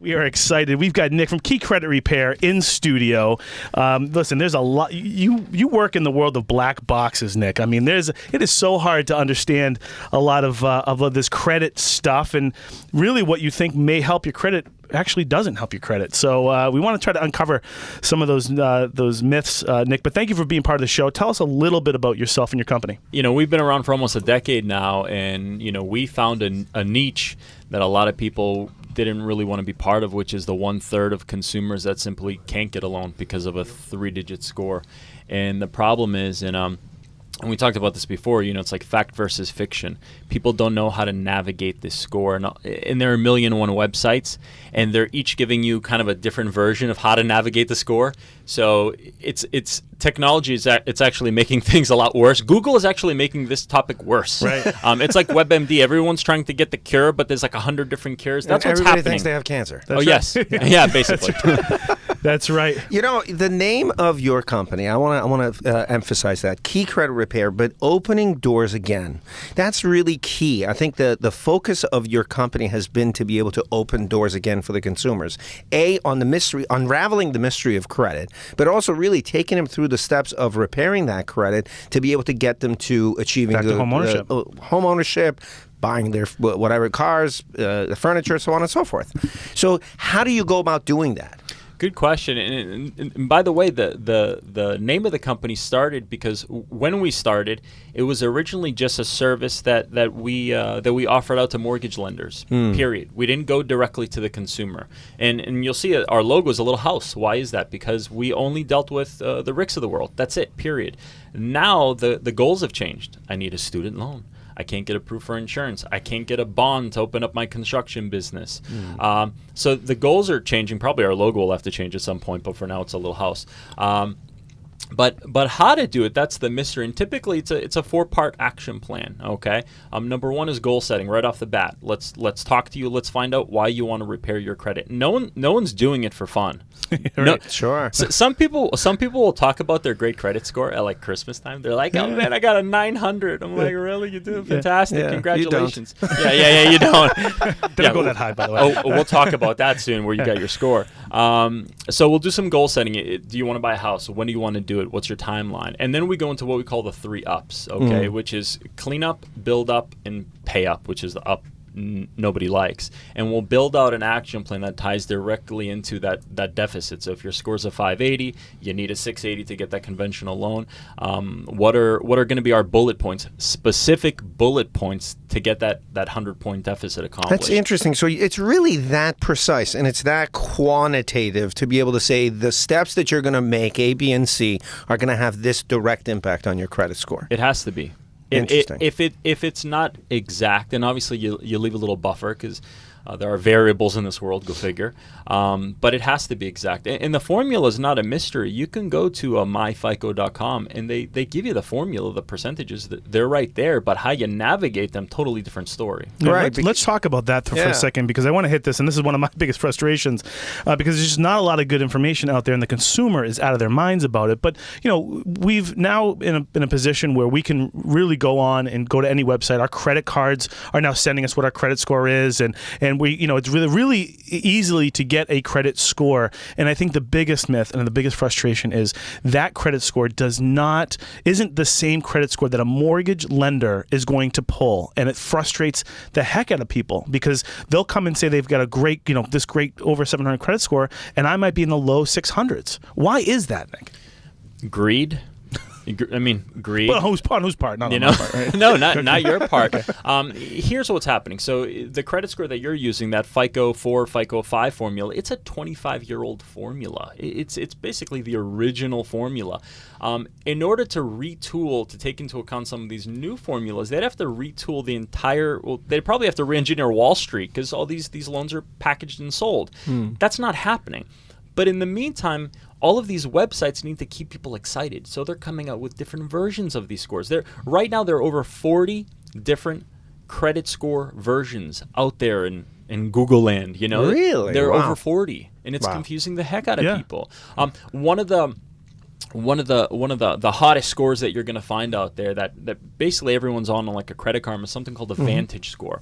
We are excited. We've got Nick from Key Credit Repair in studio. Listen, there's a lot. You work in the world of black boxes, Nick. I mean, it is so hard to understand a lot of this credit stuff, and really what you think may help your credit actually doesn't help your credit. So we want to try to uncover some of those myths, Nick. But thank you for being part of the show. Tell us a little bit about yourself and your company. We've been around for almost a decade now, and we found a niche that a lot of people didn't really want to be part of, which is the 1/3 of consumers that simply can't get a loan because of a 3-digit score. And the problem is, and we talked about this before, it's like fact versus fiction. People don't know how to navigate this score. And there are 1,000,001 websites, and they're each giving you kind of a different version of how to navigate the score. So it's technology it's actually making things a lot worse. Google is actually making this topic worse. Right. It's like WebMD. Everyone's trying to get the cure, but there's like 100 different cures. That's what's everybody happening. thinks they have cancer. Yes. Yeah, basically. That's right. The name of your company, I want to emphasize that, Key Credit Repair, but opening doors again. That's really key. I think the focus of your company has been to be able to open doors again for the consumers. On the mystery, unraveling the mystery of credit, but also really taking them through the steps of repairing that credit to be able to get them to achieving home ownership, buying their whatever cars, the furniture, so on and so forth. So how do you go about doing that? Good question. And by the way, the name of the company started because when we started, it was originally just a service that we offered out to mortgage lenders. Period. We didn't go directly to the consumer. And you'll see our logo is a little house. Why is that? Because we only dealt with the Ricks of the world. That's it. Period. Now the goals have changed. I need a student loan. I can't get approved for insurance. I can't get a bond to open up my construction business. So the goals are changing. Probably our logo will have to change at some point, but for now it's a little house. But how to do it, that's the mystery. And typically it's a 4-part action plan, okay? Number 1 is goal setting right off the bat. Let's talk to you. Let's find out why you want to repair your credit. No one's doing it for fun. Right. Sure. So some people will talk about their great credit score at like Christmas time. They're like, "Oh man, I got a 900." I'm like, "Really? You do fantastic! Yeah. Congratulations!" Yeah, you don't. Don't go that high, by the way. We'll talk about that soon, where you got your score. So we'll do some goal setting. Do you want to buy a house? When do you want to do it? What's your timeline? And then we go into what we call the 3 ups, okay, which is clean up, build up, and pay up, which is the up nobody likes. And we'll build out an action plan that ties directly into that deficit. So if your score's a 580, you need a 680 to get that conventional loan. What are going to be our bullet points, specific bullet points to get that 100-point deficit accomplished? That's interesting. So it's really that precise and it's that quantitative to be able to say the steps that you're going to make, A, B, and C, are going to have this direct impact on your credit score. It has to be. Interesting. If it's not exact, and obviously you leave a little buffer because there are variables in this world, go figure. But it has to be exact. And the formula is not a mystery. You can go to myfico.com and they give you the formula, the percentages. They're right there, but how you navigate them, totally different story. Yeah, right. Let's talk about that for a second, because I want to hit this, and this is one of my biggest frustrations, because there's just not a lot of good information out there, and the consumer is out of their minds about it. But we've now in a position where we can really go on and go to any website. Our credit cards are now sending us what our credit score is, and we, it's really easily to get a credit score. And I think the biggest myth and the biggest frustration is that credit score isn't the same credit score that a mortgage lender is going to pull. And it frustrates the heck out of people because they'll come and say they've got a great, this great over 700 credit score, and I might be in the low 600s. Why is that, Nick? Greed. Greed. But on whose part? Not on my part, right? No, not your part. Here's what's happening. So the credit score that you're using, that FICO 4, FICO 5 formula, it's a 25-year-old formula. It's basically the original formula. In order to retool, to take into account some of these new formulas, they'd have to retool the entire, they'd probably have to re-engineer Wall Street because all these loans are packaged and sold. That's not happening. But in the meantime, all of these websites need to keep people excited. So they're coming out with different versions of these scores. Right now, there are over 40 different credit score versions out there in Google land. Really? There are Wow. over 40, and it's Wow. confusing the heck out of people. One of the hottest scores that you're going to find out there that basically everyone's on like a Credit Karma is something called the Vantage score.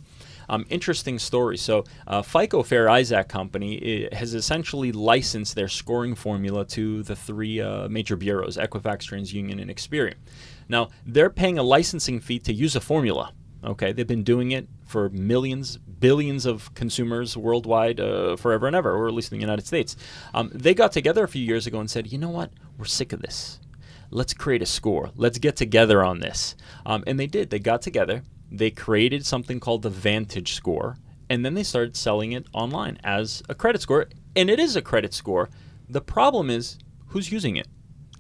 Interesting story. So FICO Fair Isaac Company has essentially licensed their scoring formula to the three major bureaus, Equifax, TransUnion, and Experian. Now, they're paying a licensing fee to use a formula. Okay, they've been doing it for millions, billions of consumers worldwide forever and ever, or at least in the United States. They got together a few years ago and said, you know what, we're sick of this. Let's create a score. Let's get together on this. And they did. They got together. They created something called the Vantage Score, and then they started selling it online as a credit score. And it is a credit score. The problem is, who's using it?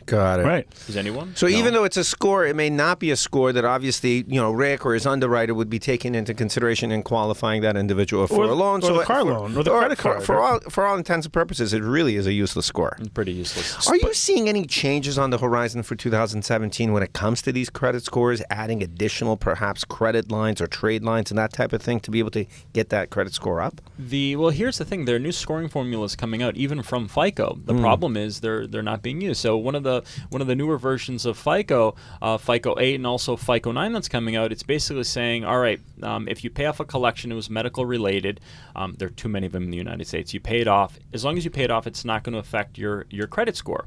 Got it. Right. Is anyone? So No. even though it's a score, it may not be a score that obviously, Rick or his underwriter would be taking into consideration in qualifying that individual for a loan. Or the car loan, or the credit card. For all intents and purposes, it really is a useless score. Pretty useless. Are you seeing any changes on the horizon for 2017 when it comes to these credit scores, adding additional perhaps credit lines or trade lines and that type of thing to be able to get that credit score up? Well, here's the thing: there are new scoring formulas coming out, even from FICO. The problem is they're not being used. So one of the newer versions of FICO, FICO 8 and also FICO 9 that's coming out, it's basically saying, all right, if you pay off a collection, it was medical related. There are too many of them in the United States. You pay it off. As long as you pay it off, it's not going to affect your credit score.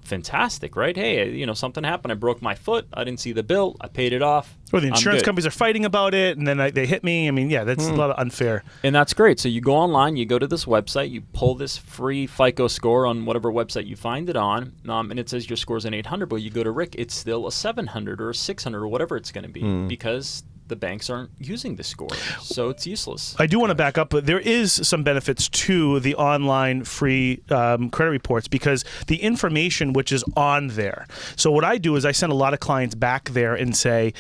Fantastic, right? Hey, something happened. I broke my foot. I didn't see the bill. I paid it off. Or the insurance I'm good. companies are fighting about it, and then they hit me. I mean, yeah, that's a lot of unfair. And that's great. So you go online, you go to this website, you pull this free FICO score on whatever website you find it on, and it says your score's an 800, but you go to Rick, it's still a 700 or a 600 or whatever it's going to be because the banks aren't using the score, so it's useless. I do want to back up, but there is some benefits to the online free credit reports because the information which is on there. So what I do is I send a lot of clients back there and say,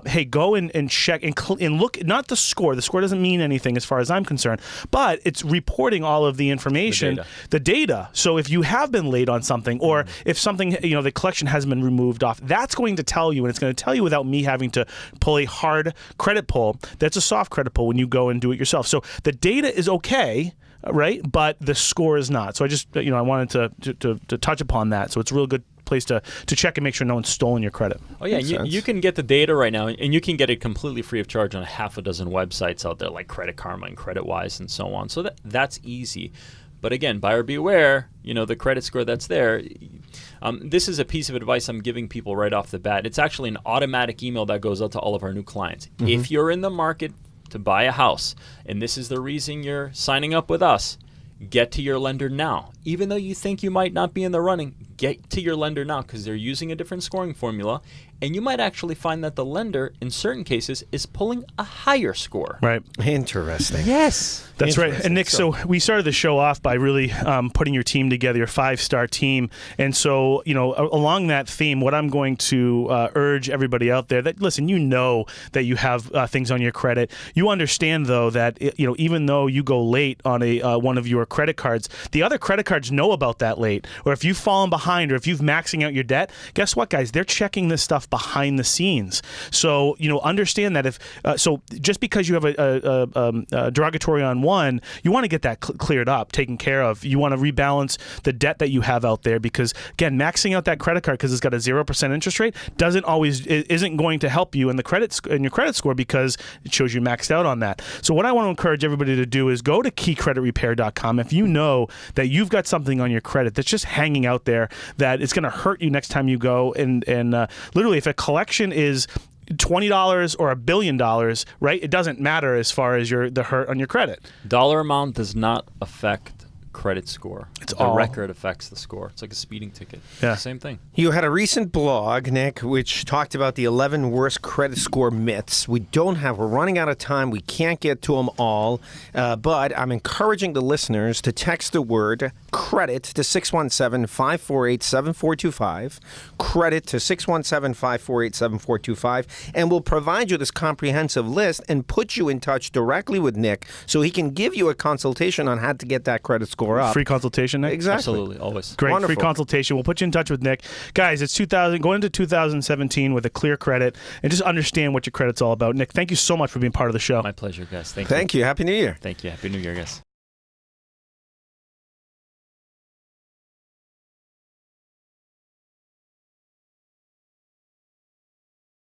hey, go and check and look, not the score. The score doesn't mean anything as far as I'm concerned, but it's reporting all of the information, the data. So if you have been late on something or if something, the collection hasn't been removed off, that's going to tell you, and it's going to tell you without me having to pull a hard credit pull. That's a soft credit pull when you go and do it yourself. So the data is okay, right? But the score is not. So I just, I wanted to touch upon that. So it's a real good place to check and make sure no one's stolen your credit. Oh yeah, you can get the data right now, and you can get it completely free of charge on half a dozen websites out there like Credit Karma and CreditWise and so on. So that's easy. But again, buyer beware, the credit score that's there. This is a piece of advice I'm giving people right off the bat. It's actually an automatic email that goes out to all of our new clients. If you're in the market to buy a house, and this is the reason you're signing up with us, get to your lender now. Even though you think you might not be in the running, get to your lender now because they're using a different scoring formula, and you might actually find that the lender, in certain cases, is pulling a higher score. Right. Interesting. Yes. That's right. And Nick, so we started the show off by really putting your team together, your 5-star team. And so, along that theme, what I'm going to urge everybody out there that, listen, that you have things on your credit. You understand, though, that, even though you go late on one of your credit cards, the other credit cards know about that late. Or if you've fallen behind or if you've maxing out your debt, guess what, guys? They're checking this stuff behind the scenes. So, understand that so just because you have a derogatory on one, you want to get that cleared up, taken care of. You want to rebalance the debt that you have out there because, again, maxing out that credit card because it's got a 0% interest rate isn't going to help you in your credit score because it shows you maxed out on that. So what I want to encourage everybody to do is go to keycreditrepair.com if you know that you've got something on your credit that's just hanging out there that it's going to hurt you next time you go and literally if a collection is $20 or $1 billion, right? It doesn't matter as far as the hurt on your credit. Dollar amount does not affect credit score. It's the all record affects the score. It's like a speeding ticket. Yeah. Same thing. You had a recent blog, Nick, which talked about the 11 worst credit score myths. We're running out of time. We can't get to them all, but I'm encouraging the listeners to text the word credit to 617-548-7425, credit to 617-548-7425, and we'll provide you this comprehensive list and put you in touch directly with Nick so he can give you a consultation on how to get that credit score up. Free consultation, Nick? Exactly. Absolutely, always. Great. Wonderful. Free consultation. We'll put you in touch with Nick. Guys, it's going into 2017 with a clear credit and just understand what your credit's all about. Nick, thank you so much for being part of the show. My pleasure, guys. Thank you. Thank you. Happy New Year. Thank you. Happy New Year, guys.